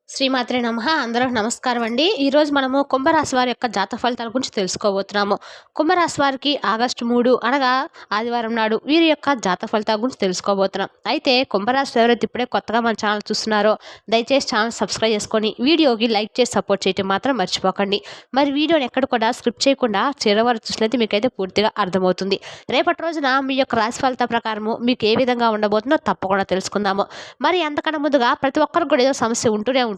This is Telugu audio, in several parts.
శ్రీమాత్రే నమః. అందరికి నమస్కారం అండి. ఈరోజు మనము కుంభరాశి వారి యొక్క జాతక ఫలితాల గురించి తెలుసుకోబోతున్నాము. కుంభరాశి వారికి ఆగస్టు 3 అనగా ఆదివారం నాడు వీరి యొక్క జాతక ఫలితాల గురించి తెలుసుకోబోతున్నాం. అయితే కుంభరాశి ఎవరైతే ఇప్పుడే కొత్తగా మన ఛానల్ చూస్తున్నారో దయచేసి ఛానల్ సబ్స్క్రైబ్ చేసుకొని వీడియోకి లైక్ చేసి సపోర్ట్ చేయడం మాత్రం మర్చిపోకండి. మరి వీడియోని ఎక్కడ కూడా స్క్రిప్ట్ చేయకుండా చివరి వరకు చూసినట్లయితే మీకైతే పూర్తిగా అర్థమవుతుంది. రేపటి రోజున మీ యొక్క రాశి ఫలితాల ప్రకారము మీకు ఏ విధంగా ఉండబోతుందో తప్పకుండా తెలుసుకుందాము. మరి అంతకన్నా ముందుగా ప్రతి ఒక్కరికి కూడా ఏదో సమస్య ఉంటూనే ఉంటుందండి.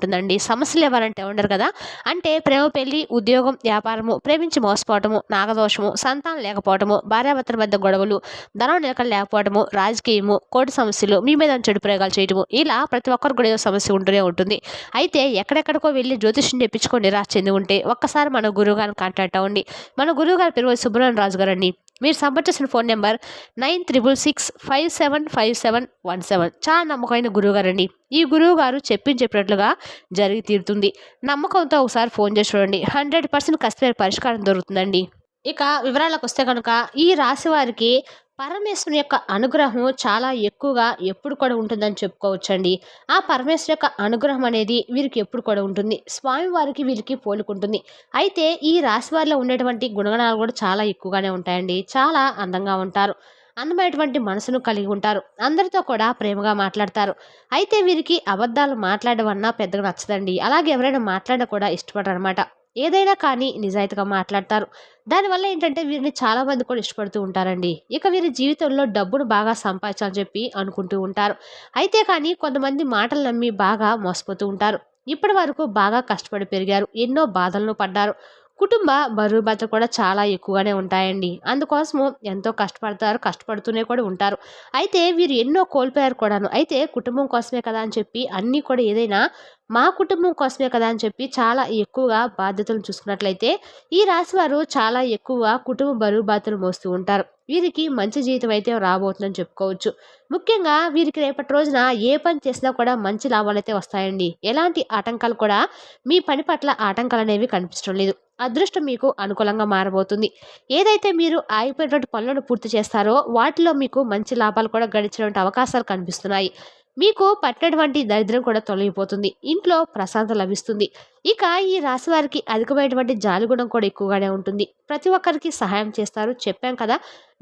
సమస్యలు ఎవరంటే ఉండరు కదా. అంటే ప్రేమ, పెళ్లి, ఉద్యోగం, వ్యాపారము, ప్రేమించి మోసపోవటము, నాగదోషము, సంతానం లేకపోవటము, భార్యాభర్తల మధ్య గొడవలు, ధనం నిలకడ లేకపోవటము, రాజకీయము, కోర్టు సమస్యలు, మీ మీద చెడు ప్రయోగాలు చేయటము, ఇలా ప్రతి ఒక్కరికి కూడా ఏదో సమస్య ఉంటూనే ఉంటుంది. అయితే ఎక్కడెక్కడికో వెళ్ళి జ్యోతిష్యం తెప్పించుకొని నిరాశ చెంది ఉంటే ఒక్కసారి మన గురువు గారిని కాంటాక్ట్ అవ్వండి. మన గురువు గారి పేరు సుబ్రహ్మణ్య రాజు గారు అండి. మీరు సంప్రదించిన ఫోన్ నెంబర్ 9666575717. చాలా నమ్మకమైన గురువుగారండి. ఈ గురువు గారు చెప్పినట్లుగా జరిగి తీరుతుంది. నమ్మకంతో ఒకసారి ఫోన్ చేసి చూడండి. 100% ఖచ్చితమైన పరిష్కారం దొరుకుతుందండి. ఇక వివరాలకు వస్తే కనుక ఈ రాశి వారికి పరమేశ్వరుని యొక్క అనుగ్రహం చాలా ఎక్కువగా ఎప్పుడు కూడా ఉంటుందని చెప్పుకోవచ్చండి. ఆ పరమేశ్వరు యొక్క అనుగ్రహం అనేది వీరికి ఎప్పుడు కూడా ఉంటుంది. స్వామివారికి వీరికి పోలుకుంటుంది. అయితే ఈ రాశి వారిలో ఉండేటువంటి గుణగణాలు కూడా చాలా ఎక్కువగానే ఉంటాయండి. చాలా అందంగా ఉంటారు. అందమైనటువంటి మనసును కలిగి ఉంటారు. అందరితో కూడా ప్రేమగా మాట్లాడతారు. అయితే వీరికి అబద్ధాలు మాట్లాడడం అన్నా పెద్దగా నచ్చదండి. అలాగే ఎవరైనా మాట్లాడినా కూడా ఇష్టపడరు అనమాట. ఏదైనా కానీ నిజాయితీగా మాట్లాడతారు. దానివల్ల ఏంటంటే వీరిని చాలా మంది కూడా ఇష్టపడుతూ ఉంటారండి. ఇక వీరి జీవితంలో డబ్బును బాగా సంపాదించాలని చెప్పి అనుకుంటూ ఉంటారు. అయితే కానీ కొంతమంది మాటలు నమ్మి బాగా మోసపోతూ ఉంటారు. ఇప్పటి వరకు బాగా కష్టపడి పెరిగారు. ఎన్నో బాధలను పడ్డారు. కుటుంబ బరువు బాధ్యతలు కూడా చాలా ఎక్కువగానే ఉంటాయండి. అందుకోసము ఎంతో కష్టపడతారు. కష్టపడుతూనే కూడా ఉంటారు. అయితే వీరు ఎన్నో కోల్పోయారు కూడాను. అయితే కుటుంబం కోసమే కదా అని చెప్పి అన్నీ కూడా ఏదైనా మా కుటుంబం కోసమే కదా అని చెప్పి చాలా ఎక్కువగా బాధ్యతలు చూసుకున్నట్లయితే ఈ రాశి వారు చాలా ఎక్కువగా కుటుంబ బరువు బాధ్యతలు మోస్తూ ఉంటారు. వీరికి మంచి జీవితం అయితే రాబోతుందని చెప్పుకోవచ్చు. ముఖ్యంగా వీరికి రేపటి రోజున ఏ పని చేసినా కూడా మంచి లాభాలు అయితే వస్తాయండి. ఎలాంటి ఆటంకాలు కూడా మీ పని పట్ల ఆటంకాలు అనేవి కనిపించడం లేదు. అదృష్టం మీకు అనుకూలంగా మారబోతుంది. ఏదైతే మీరు ఆగిపోయినటువంటి పనులను పూర్తి చేస్తారో వాటిలో మీకు మంచి లాభాలు కూడా గడిచినటువంటి అవకాశాలు కనిపిస్తున్నాయి. మీకు పట్టినటువంటి దరిద్రం కూడా తొలగిపోతుంది. ఇంట్లో ప్రశాంతత లభిస్తుంది. ఇక ఈ రాశి వారికి అధికమైనటువంటి జాలిగుణం కూడా ఎక్కువగానే ఉంటుంది. ప్రతి ఒక్కరికి సహాయం చేస్తారు. చెప్పాం కదా,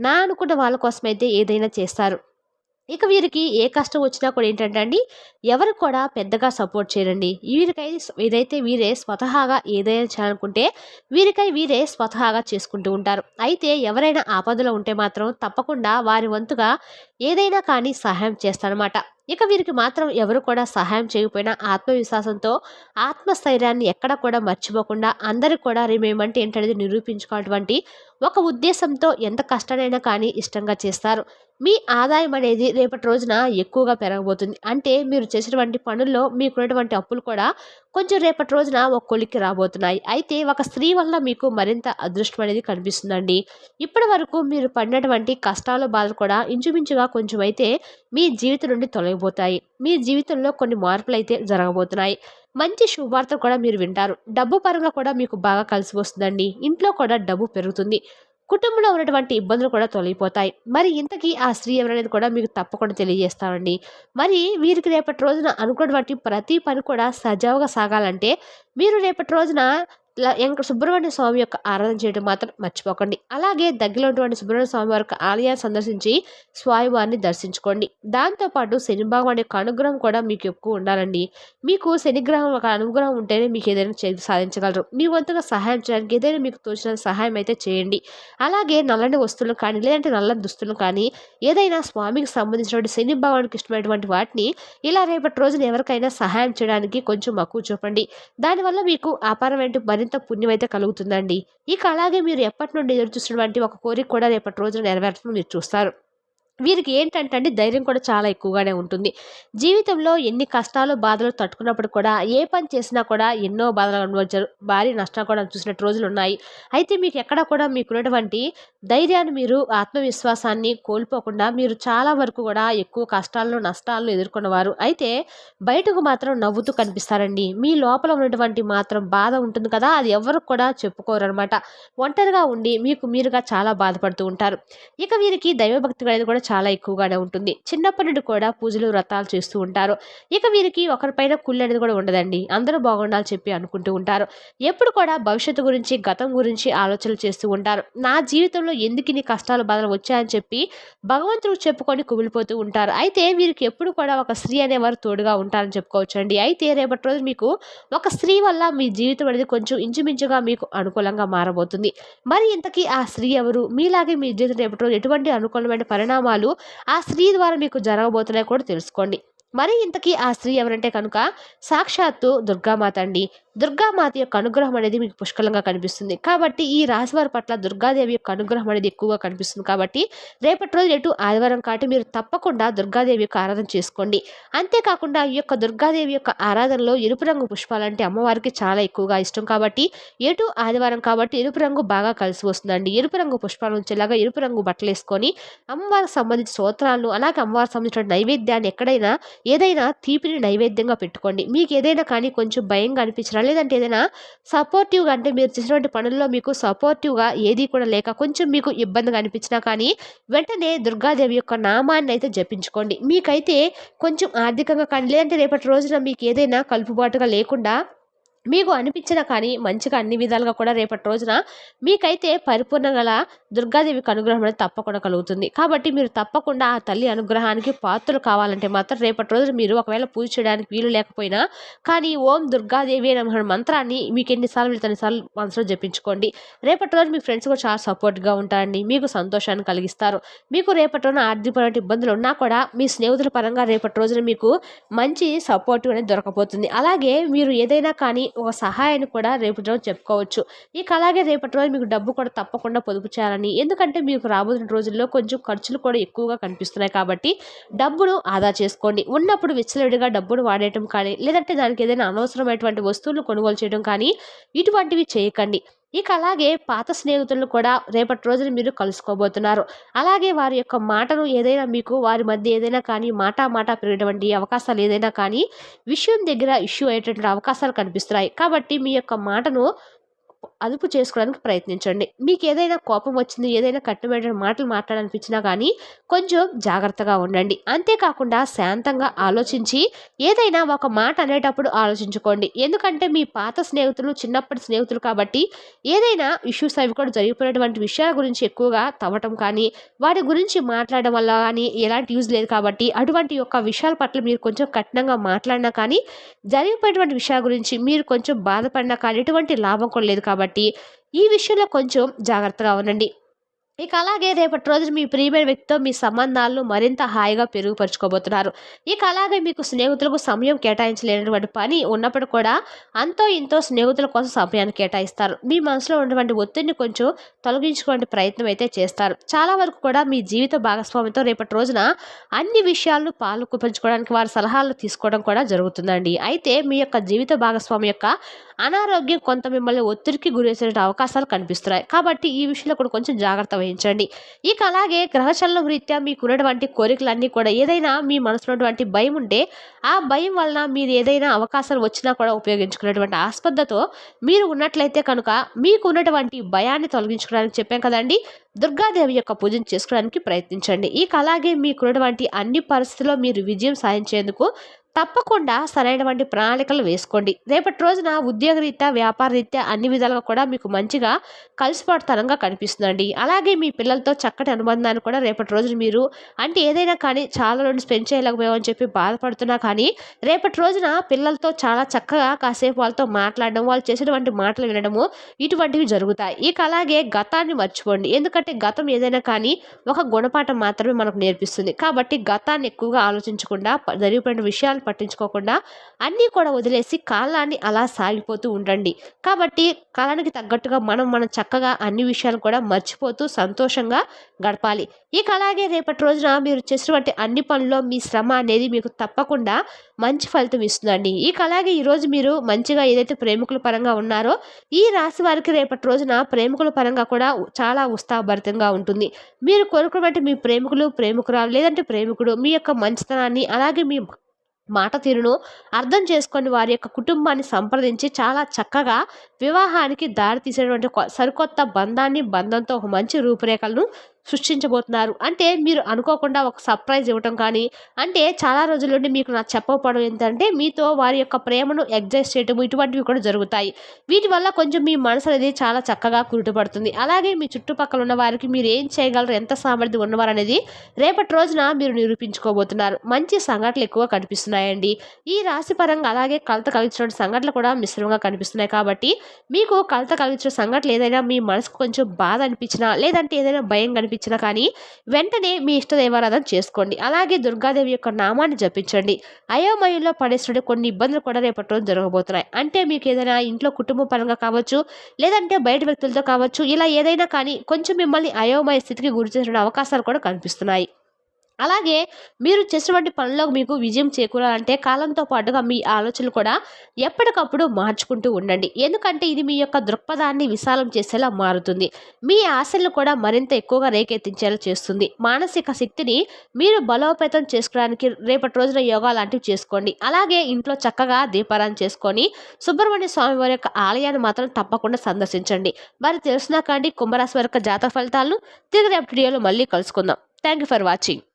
నా అనుకున్న వాళ్ళ కోసమైతే ఏదైనా చేస్తారు. ఇక వీరికి ఏ కష్టం వచ్చినా కూడా ఏంటంటే అండి, ఎవరు కూడా పెద్దగా సపోర్ట్ చేయరండి. వీరికై ఏదైతే వీరే స్వతహాగా ఏదైనా చేయాలనుకుంటే వీరికై వీరే స్వతహాగా చేసుకుంటూ ఉంటారు. అయితే ఎవరైనా ఆపదలో ఉంటే మాత్రం తప్పకుండా వారి వంతుగా ఏదైనా కానీ సహాయం చేస్తారన్నమాట. ఇక వీరికి మాత్రం ఎవరు కూడా సహాయం చేయకపోయినా ఆత్మవిశ్వాసంతో ఆత్మస్థైర్యాన్ని ఎక్కడ కూడా మర్చిపోకుండా అందరికి కూడా మేమంటే ఏంటనేది నిరూపించుకోవటువంటి ఒక ఉద్దేశంతో ఎంత కష్టానైనా కానీ ఇష్టంగా చేస్తారు. మీ ఆదాయం అనేది రేపటి రోజున ఎక్కువగా పెరగబోతుంది. అంటే మీరు చేసినటువంటి పనుల్లో మీకున్నటువంటి అప్పులు కూడా కొంచెం రేపటి రోజున ఒక కొలిక్కి రాబోతున్నాయి. అయితే ఒక స్త్రీ వల్ల మీకు మరింత అదృష్టం అనేది కనిపిస్తుందండి. ఇప్పటి వరకు మీరు పడినటువంటి కష్టాలు బాధలు కూడా ఇంచుమించుగా కొంచెం అయితే మీ జీవితం నుండి తొలగిపోతాయి. మీ జీవితంలో కొన్ని మార్పులు అయితే జరగబోతున్నాయి. మంచి శుభవార్త కూడా మీరు వింటారు. డబ్బు పరంగా కూడా మీకు బాగా కలిసి వస్తుందండి. ఇంట్లో కూడా డబ్బు పెరుగుతుంది. కుటుంబంలో ఉన్నటువంటి ఇబ్బందులు కూడా తొలగిపోతాయి. మరి ఇంతకీ ఆ స్త్రీ ఎవరనేది కూడా మీకు తప్పకుండా తెలియజేస్తామండి. మరి వీరికి రేపటి రోజున అనుకున్నటువంటి ప్రతి పని కూడా సజావుగా సాగాలంటే మీరు రేపటి రోజున సుబ్రహ్మణ్య స్వామి యొక్క ఆరాధన చేయడం మాత్రం మర్చిపోకండి. అలాగే దగ్గరలో ఉన్నటువంటి సుబ్రహ్మణ్య స్వామి వారి ఆలయాన్ని సందర్శించి స్వామివారిని దర్శించుకోండి. దాంతోపాటు శని భగవాన్ యొక్క అనుగ్రహం కూడా మీకు ఎక్కువ ఉండాలండి. మీకు శనిగ్రహం ఒక అనుగ్రహం ఉంటేనే మీకు ఏదైనా సాధించగలరు. మీ వంతుగా సహాయం చేయడానికి ఏదైనా మీకు తోచిన సహాయం అయితే చేయండి. అలాగే నల్లని వస్తువులు కానీ లేదంటే నల్లని దుస్తులు కానీ ఏదైనా స్వామికి సంబంధించినటువంటి శని భగవానికి ఇష్టమైనటువంటి వాటిని ఇలా రేపటి రోజున ఎవరికైనా సహాయం చేయడానికి కొంచెం మక్కువ చూపండి. దానివల్ల మీకు అపారమైన మరింత పుణ్యం అయితే కలుగుతుందండి. ఇక అలాగే మీరు ఎప్పటి నుండి ఎదురు చూసినటువంటి ఒక కోరిక కూడా రేపటి రోజున నెరవేర్చడం మీరు చూస్తారు. వీరికి ఏంటంటే అండి ధైర్యం కూడా చాలా ఎక్కువగానే ఉంటుంది. జీవితంలో ఎన్ని కష్టాలు బాధలు తట్టుకున్నప్పుడు కూడా ఏ పని చేసినా కూడా ఎన్నో బాధలు అనుభవించారు. భారీ నష్టాలు కూడా చూసినట్టు రోజులు ఉన్నాయి. అయితే మీకు ఎక్కడ కూడా మీకున్నటువంటి ధైర్యాన్ని మీరు ఆత్మవిశ్వాసాన్ని కోల్పోకుండా మీరు చాలా వరకు కూడా ఎక్కువ కష్టాలను నష్టాలను ఎదుర్కొన్నవారు. అయితే బయటకు మాత్రం నవ్వుతూ కనిపిస్తారండి. మీ లోపల ఉన్నటువంటి మాత్రం బాధ ఉంటుంది కదా, అది ఎవరు కూడా చెప్పుకోరు అనమాట. ఒంటరిగా ఉండి మీకు మీరుగా చాలా బాధపడుతూ ఉంటారు. ఇక వీరికి దైవభక్తి అనేది కూడా చాలా ఎక్కువగానే ఉంటుంది. చిన్నప్పటి నుండి కూడా పూజలు వ్రతాలు చేస్తూ ఉంటారు. ఇక వీరికి ఒకరిపైన కుళ్ళు అనేది కూడా ఉండదండి. అందరూ బాగుండాలని చెప్పి అనుకుంటూ ఉంటారు. ఎప్పుడు కూడా భవిష్యత్తు గురించి, గతం గురించి ఆలోచనలు చేస్తూ ఉంటారు. నా జీవితంలో ఎందుకు ఇన్ని కష్టాలు బాధలు వచ్చాయని చెప్పి భగవంతుడికి చెప్పుకొని కుమిలిపోతూ ఉంటారు. అయితే వీరికి ఎప్పుడు కూడా ఒక స్త్రీ అనేవారు తోడుగా ఉంటారని చెప్పుకోవచ్చండి. అయితే రేపటి రోజు మీకు ఒక స్త్రీ వల్ల మీ జీవితం అనేది కొంచెం ఇంచుమించుగా మీకు అనుకూలంగా మారబోతుంది. మరి ఇంతకీ ఆ స్త్రీ ఎవరు? మీలాగే మీ జీవితం రేపటి రోజు ఎటువంటి అనుకూలమైన పరిణామాలు ఆ స్త్రీ ద్వారా మీకు జరగబోతున్నాయో కూడా తెలుసుకోండి. మరి ఇంతకీ ఆ స్త్రీ ఎవరంటే కనుక సాక్షాత్తు దుర్గామాత అండి. దుర్గామాత యొక్క అనుగ్రహం అనేది మీకు పుష్కలంగా కనిపిస్తుంది. కాబట్టి ఈ రాశి వారి పట్ల దుర్గాదేవి యొక్క అనుగ్రహం అనేది ఎక్కువగా కనిపిస్తుంది. కాబట్టి రేపటి రోజు ఎటు ఆదివారం కాబట్టి మీరు తప్పకుండా దుర్గాదేవి యొక్క ఆరాధన చేసుకోండి. అంతేకాకుండా ఈ యొక్క దుర్గాదేవి యొక్క ఆరాధనలో ఎరుపు రంగు పుష్పాలంటే అమ్మవారికి చాలా ఎక్కువగా ఇష్టం. కాబట్టి ఎటు ఆదివారం కాబట్టి ఎరుపు రంగు బాగా కలిసి వస్తుందండి. ఎరుపు రంగు పుష్పాలు ఉంచేలాగా ఎరుపు రంగు బట్టలు వేసుకొని అమ్మవారికి సంబంధించిన స్తోత్రాలను అలాగే అమ్మవారికి సంబంధించిన నైవేద్యాన్ని ఎక్కడైనా ఏదైనా తీపిని నైవేద్యంగా పెట్టుకోండి. మీకు ఏదైనా కానీ కొంచెం భయంగా అనిపించినా లేదంటే ఏదైనా సపోర్టివ్గా అంటే మీరు చేసినటువంటి పనుల్లో మీకు సపోర్టివ్గా ఏది కూడా లేక కొంచెం మీకు ఇబ్బందిగా అనిపించినా కానీ వెంటనే దుర్గాదేవి యొక్క నామాన్ని అయితే జపించుకోండి. మీకైతే కొంచెం ఆర్థికంగా కానీ లేదంటే రేపటి రోజున మీకు ఏదైనా కలుపుబాటుగా లేకుండా మీకు అనిపించిన కానీ మంచిగా అన్ని విధాలుగా కూడా రేపటి రోజున మీకైతే పరిపూర్ణ గల దుర్గాదేవికి అనుగ్రహం అనేది తప్పకుండా కలుగుతుంది. కాబట్టి మీరు తప్పకుండా ఆ తల్లి అనుగ్రహానికి పాత్రలు కావాలంటే మాత్రం రేపటి రోజున మీరు ఒకవేళ పూజ చేయడానికి వీలు లేకపోయినా కానీ ఓం దుర్గాదేవి అనే మంత్రాన్ని మీకు ఎన్నిసార్లు వీళ్ళు అన్నిసార్లు మనసులో జపించుకోండి. రేపటి రోజు మీ ఫ్రెండ్స్ కూడా చాలా సపోర్ట్గా ఉంటారండి. మీకు సంతోషాన్ని కలిగిస్తారు. మీకు రేపటి రోజున ఆర్థికపరమైన ఇబ్బందులు ఉన్నా కూడా మీ స్నేహితుల పరంగా రేపటి రోజున మీకు మంచి సపోర్ట్ అనేది దొరకబోతుంది. అలాగే మీరు ఏదైనా కానీ ఒక సహాయాన్ని కూడా రేపటి రోజు చెప్పుకోవచ్చు. ఇక అలాగే రేపటి రోజు మీకు డబ్బు కూడా తప్పకుండా పొదుపు చేయాలని, ఎందుకంటే మీకు రాబోతున్న రోజుల్లో కొంచెం ఖర్చులు కూడా ఎక్కువగా కనిపిస్తున్నాయి. కాబట్టి డబ్బును ఆదా చేసుకోండి. ఉన్నప్పుడు విచ్చలవిడిగా డబ్బును వాడేయటం కానీ లేదంటే దానికి ఏదైనా అనవసరమైనటువంటి వస్తువులను కొనుగోలు చేయడం కానీ ఇటువంటివి చేయకండి. ఇక అలాగే పాత స్నేహితులను కూడా రేపటి రోజున మీరు కలుసుకోబోతున్నారు. అలాగే వారి యొక్క మాటను ఏదైనా మీకు వారి మధ్య ఏదైనా కానీ మాట పెరిగేటువంటి అవకాశాలు ఏదైనా కానీ విషయం దగ్గర ఇష్యూ అయ్యేటటువంటి అవకాశాలు కనిపిస్తున్నాయి. కాబట్టి మీ యొక్క మాటను అదుపు చేసుకోవడానికి ప్రయత్నించండి. మీకు ఏదైనా కోపం వచ్చింది, ఏదైనా కట్టుబడిన మాటలు మాట్లాడాలనిపించినా కానీ కొంచెం జాగ్రత్తగా ఉండండి. అంతేకాకుండా శాంతంగా ఆలోచించి ఏదైనా ఒక మాట అనేటప్పుడు ఆలోచించుకోండి. ఎందుకంటే మీ పాత స్నేహితులు చిన్నప్పటి స్నేహితులు కాబట్టి ఏదైనా ఇష్యూస్ అవి కూడా జరిగిపోయినటువంటి విషయాల గురించి ఎక్కువగా తవ్వటం కానీ వాటి గురించి మాట్లాడడం వల్ల కానీ ఎలాంటి యూజ్ లేదు. కాబట్టి అటువంటి యొక్క విషయాల పట్ల మీరు కొంచెం కఠినంగా మాట్లాడినా కానీ జరిగిపోయినటువంటి విషయాల గురించి మీరు కొంచెం బాధపడినా కానీ ఎటువంటి లాభం కూడా లేదు. కాబట్టి ఈ విషయంలో కొంచెం జాగ్రత్తగా ఉండండి. ఇక అలాగే రేపటి రోజున మీ ప్రియమైన వ్యక్తితో మీ సంబంధాలను మరింత హాయిగా పెరుగుపరుచుకోబోతున్నారు. ఇక అలాగే మీకు స్నేహితులకు సమయం కేటాయించలేనటువంటి పని ఉన్నప్పుడు కూడా అంతో ఇంతో స్నేహితుల కోసం సమయాన్ని కేటాయిస్తారు. మీ మనసులో ఉన్నటువంటి ఒత్తిడిని కొంచెం తొలగించుకునే ప్రయత్నం అయితే చేస్తారు. చాలా వరకు కూడా మీ జీవిత భాగస్వామితో రేపటి రోజున అన్ని విషయాలను పంచుకోవడానికి వారి సలహాలు తీసుకోవడం కూడా జరుగుతుందండి. అయితే మీ యొక్క జీవిత భాగస్వామి యొక్క అనారోగ్యం కొంత మిమ్మల్ని ఒత్తిడికి గురేసే అవకాశాలు కనిపిస్తున్నాయి. కాబట్టి ఈ విషయంలో కూడా కొంచెం జాగ్రత్త వహించండి. ఇక అలాగే గ్రహచలనం రీత్యా మీకున్నటువంటి కోరికలన్నీ కూడా ఏదైనా మీ మనసులో ఉన్నటువంటి భయం ఉంటే ఆ భయం వలన మీరు ఏదైనా అవకాశాలు వచ్చినా కూడా ఉపయోగించుకునేటువంటి ఆస్పదతో మీరు ఉన్నట్లయితే కనుక మీకు ఉన్నటువంటి భయాన్ని తొలగించుకోవడానికి చెప్పాం కదండి, దుర్గాదేవి యొక్క పూజను చేసుకోవడానికి ప్రయత్నించండి. ఇక అలాగే మీకున్నటువంటి అన్ని పరిస్థితుల్లో మీరు విజయం సాధించేందుకు తప్పకుండా సరైనటువంటి ప్రణాళికలు వేసుకోండి. రేపటి రోజున ఉద్యోగరీత్యా వ్యాపార రీత్యా అన్ని విధాలుగా కూడా మీకు మంచిగా కలిసిపాటుతనంగా కనిపిస్తుందండి. అలాగే మీ పిల్లలతో చక్కటి అనుబంధాన్ని కూడా రేపటి రోజున మీరు అంటే ఏదైనా కానీ చాలా రోజులు స్పెండ్ చేయలేకపోయామని చెప్పి బాధపడుతున్నా కానీ రేపటి రోజున పిల్లలతో చాలా చక్కగా కాసేపు వాళ్ళతో మాట్లాడడం, వాళ్ళు చేసేటువంటి మాటలు వినడము ఇటువంటివి జరుగుతాయి. ఇక అలాగే గతాన్ని మర్చిపోండి. ఎందుకంటే గతం ఏదైనా కానీ ఒక గుణపాఠం మాత్రమే మనకు నేర్పిస్తుంది. కాబట్టి గతాన్ని ఎక్కువగా ఆలోచించకుండా జరిగిపోయిన విషయాలు పట్టించుకోకుండా అన్నీ కూడా వదిలేసి కాలాన్ని అలా సాగిపోతూ ఉండండి. కాబట్టి కాలానికి తగ్గట్టుగా మనం చక్కగా అన్ని విషయాలు కూడా మర్చిపోతూ సంతోషంగా గడపాలి. ఇక అలాగే రేపటి రోజున మీరు చేసినటువంటి అన్ని పనుల్లో మీ శ్రమ అనేది మీకు తప్పకుండా మంచి ఫలితం ఇస్తుందండి. ఇక అలాగే ఈరోజు మీరు మంచిగా ఏదైతే ప్రేమికుల పరంగా ఉన్నారో ఈ రాశి వారికి రేపటి రోజున ప్రేమికుల పరంగా కూడా చాలా ఉత్సాహభరితంగా ఉంటుంది. మీరు కోరుకున్నటువంటి మీ ప్రేమికురాలు లేదంటే ప్రేమికుడు మీ యొక్క మంచితనాన్ని అలాగే మీ మాట తీరును అర్థం చేసుకొని వారి యొక్క కుటుంబాన్ని సంప్రదించి చాలా చక్కగా వివాహానికి దారి తీసేటువంటి సరికొత్త బంధంతో ఒక మంచి రూపురేఖలను సృష్టించబోతున్నారు. అంటే మీరు అనుకోకుండా ఒక సర్ప్రైజ్ ఇవ్వటం కానీ, అంటే చాలా రోజుల నుండి మీకు నాకు చెప్పకపోవడం ఏంటంటే మీతో వారి యొక్క ప్రేమను ఎగ్జైజ్ చేయటం ఇటువంటివి కూడా జరుగుతాయి. వీటి వల్ల కొంచెం మీ మనసు అనేది చాలా చక్కగా కుదుటపడుతుంది. అలాగే మీ చుట్టుపక్కల ఉన్న వారికి మీరు ఏం చేయగలరు, ఎంత సామర్థ్యం ఉన్నవారనేది రేపటి రోజున మీరు నిరూపించుకోబోతున్నారు. మంచి సంఘటనలు ఎక్కువ కనిపిస్తున్నాయండి. ఈ రాశి పరంగా అలాగే కలత కలిగించిన సంఘటనలు కూడా మిశ్రమంగా కనిపిస్తున్నాయి కాబట్టి మీకు కలత కలిగించిన సంఘటనలు ఏదైనా మీ మనసుకు కొంచెం బాధ అనిపించినా లేదంటే ఏదైనా భయం కనిపించినా కానీ వెంటనే మీ ఇష్ట దైవారాధన చేసుకోండి. అలాగే దుర్గాదేవి యొక్క నామాన్ని జపించండి. అయోమయంలో పడేసిన కొన్ని ఇబ్బందులు కూడా రేపటి రోజు జరగబోతున్నాయి. అంటే మీకు ఏదైనా ఇంట్లో కుటుంబ పరంగా కావచ్చు, లేదంటే బయట వ్యక్తులతో కావచ్చు, ఇలా ఏదైనా కానీ కొంచెం మిమ్మల్ని అయోమయ స్థితికి గురి చేసిన అవకాశాలు కూడా కనిపిస్తున్నాయి. అలాగే మీరు చేసినటువంటి పనిలో మీకు విజయం చేకూరాలంటే కాలంతో పాటుగా మీ ఆలోచనలు కూడా ఎప్పటికప్పుడు మార్చుకుంటూ ఉండండి. ఎందుకంటే ఇది మీ యొక్క దృక్పథాన్ని విశాలం చేసేలా మారుతుంది. మీ ఆశలను కూడా మరింత ఎక్కువగా రేకెత్తించేలా చేస్తుంది. మానసిక శక్తిని మీరు బలోపేతం చేసుకోవడానికి రేపటి రోజున యోగా లాంటివి చేసుకోండి. అలాగే ఇంట్లో చక్కగా దీపారాధన చేసుకొని సుబ్రహ్మణ్య స్వామి వారి యొక్క ఆలయాన్ని మాత్రం తప్పకుండా సందర్శించండి. మరి తెలిసినా కానీ కుంభరాశి వారి యొక్క జాతక ఫలితాలను తిరిగి రేపటి వీడియోలో మళ్ళీ కలుసుకుందాం. Thank you for watching.